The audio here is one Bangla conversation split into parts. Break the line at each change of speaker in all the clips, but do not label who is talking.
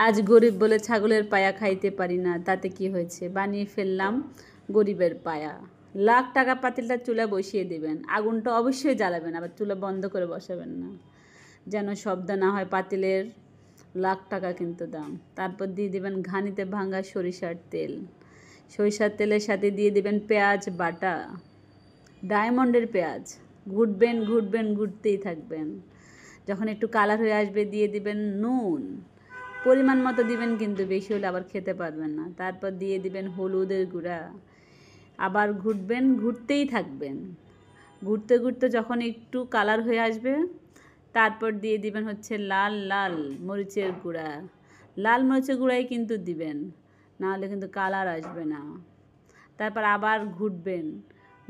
আজ গরিব বলে ছাগলের পায়া খাইতে পারি না, তাতে কি হয়েছে, বানিয়ে ফেললাম গরিবের পায়া। লাখ টাকা পাতিলটা চুলা বসিয়ে দেবেন, আগুনটা অবশ্যই জ্বালাবেন, আবার চুলা বন্ধ করে বসাবেন না, যেন শব্দ না হয় পাতিলের। লাখ টাকা কিন্তু দাম। তারপর দিয়ে দেবেন ঘানিতে ভাঙা সরিষার তেল। সরিষার তেলের সাথে দিয়ে দেবেন পেঁয়াজ বাটা, ডায়মন্ডের পেঁয়াজ। ঘুটবেন ঘুটবেন ঘুরতেই থাকবেন। যখন একটু কালার হয়ে আসবে দিয়ে দিবেন নুন, পরিমাণ মতো দিবেন, কিন্তু বেশি হলে আবার খেতে পারবেন না। তারপর দিয়ে দিবেন হলুদের গুঁড়া। আবার ঘুটবেন, ঘুরতেই থাকবেন। ঘুরতে ঘুরতে যখন একটু কালার হয়ে আসবে তারপর দিয়ে দিবেন হচ্ছে লাল লাল মরিচের গুঁড়া। লাল মরিচের গুঁড়াই কিন্তু দিবেন, নাহলে কিন্তু কালার আসবে না। তারপর আবার ঘুটবেন,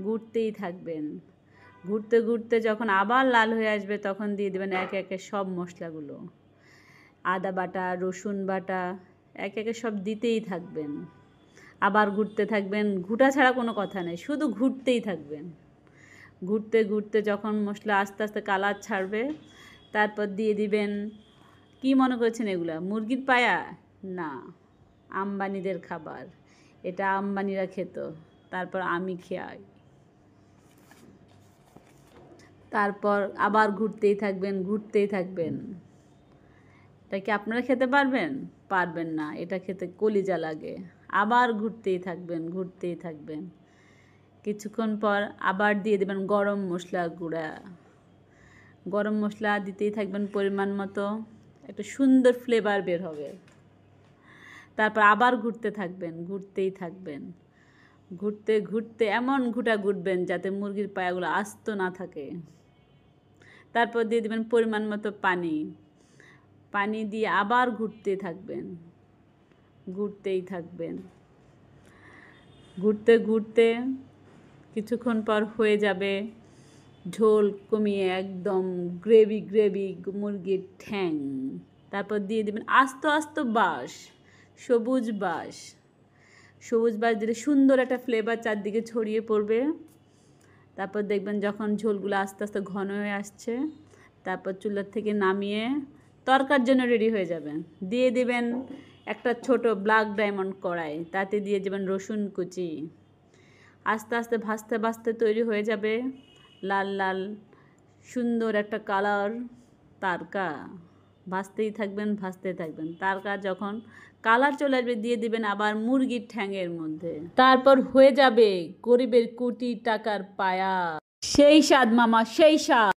ঘুরতেই থাকবেন। ঘুরতে ঘুরতে যখন আবার লাল হয়ে আসবে তখন দিয়ে দেবেন একে একে সব মশলাগুলো। আদা বাটা, রসুন বাটা, একে একে সব দিতেই থাকবেন। আবার ঘুরতে থাকবেন, ঘুটা ছাড়া কোনো কথা নেই, শুধু ঘুরতেই থাকবেন। ঘুরতে ঘুরতে যখন মশলা আস্তে আস্তে কালার ছাড়বে তারপর দিয়ে দিবেন, কি মনে করছেন এগুলা মুরগির পায়া? না, আম্বানিদের খাবার, এটা আম্বানিরা খেত, তারপর আমি খাই। তারপর আবার ঘুরতেই থাকবেন, ঘুরতেই থাকবেন। এটা কি আপনারা খেতে পারবেন? পারবেন না, এটা খেতে কলিজা লাগে। আবার ঘুরতেই থাকবেন, ঘুরতেই থাকবেন। কিছুক্ষণ পর আবার দিয়ে দেবেন গরম মশলা গুঁড়া। গরম মশলা দিতেই থাকবেন পরিমাণ মতো, একটা সুন্দর ফ্লেভার বের হবে। তারপর আবার ঘুরতে থাকবেন, ঘুরতেই থাকবেন। ঘুরতে ঘুরতে এমন ঘুটা ঘুরবেন যাতে মুরগির পায়াগুলো আস্ত না থাকে। তারপর দিয়ে দেবেন পরিমাণ মতো পানি। পানি দিয়ে আবার ঘুরতে থাকবেন, ঘুরতেই থাকবেন। ঘুরতে ঘুরতে কিছুক্ষণ পর হয়ে যাবে ঝোল কমিয়ে একদম গ্রেভি গ্রেভি মুরগির ঠ্যাং। তারপর দিয়ে দেবেন আস্ত আস্ত বাঁশ, সবুজ বাঁশ। সবুজ বাঁশ দিলে সুন্দর একটা ফ্লেভার চারদিকে ছড়িয়ে পড়বে। তারপর দেখবেন যখন ঝোলগুলো আস্তে আস্তে ঘন হয়ে আসছে তারপর চুলার থেকে নামিয়ে তরকার জন্য রেডি হয়ে যাবেন। দিয়ে দেবেন একটা ছোট ব্ল্যাক ডায়মন্ড কড়াই, তাতে দিয়ে দেবেন রসুন কুচি। আস্তে আস্তে ভাজতে ভাজতে তৈরি হয়ে যাবে লাল লাল সুন্দর একটা কালার তারকা। ভাজতেই থাকবেন, ভাজতে থাকবেন। তারকা যখন কালার চলে আসবে দিয়ে দিবেন আবার মুরগির ঠ্যাংয়ের মধ্যে। তারপর হয়ে যাবে গরিবের কোটি টাকার পায়া। সেই স্বাদ মামা, সেই স্বাদ।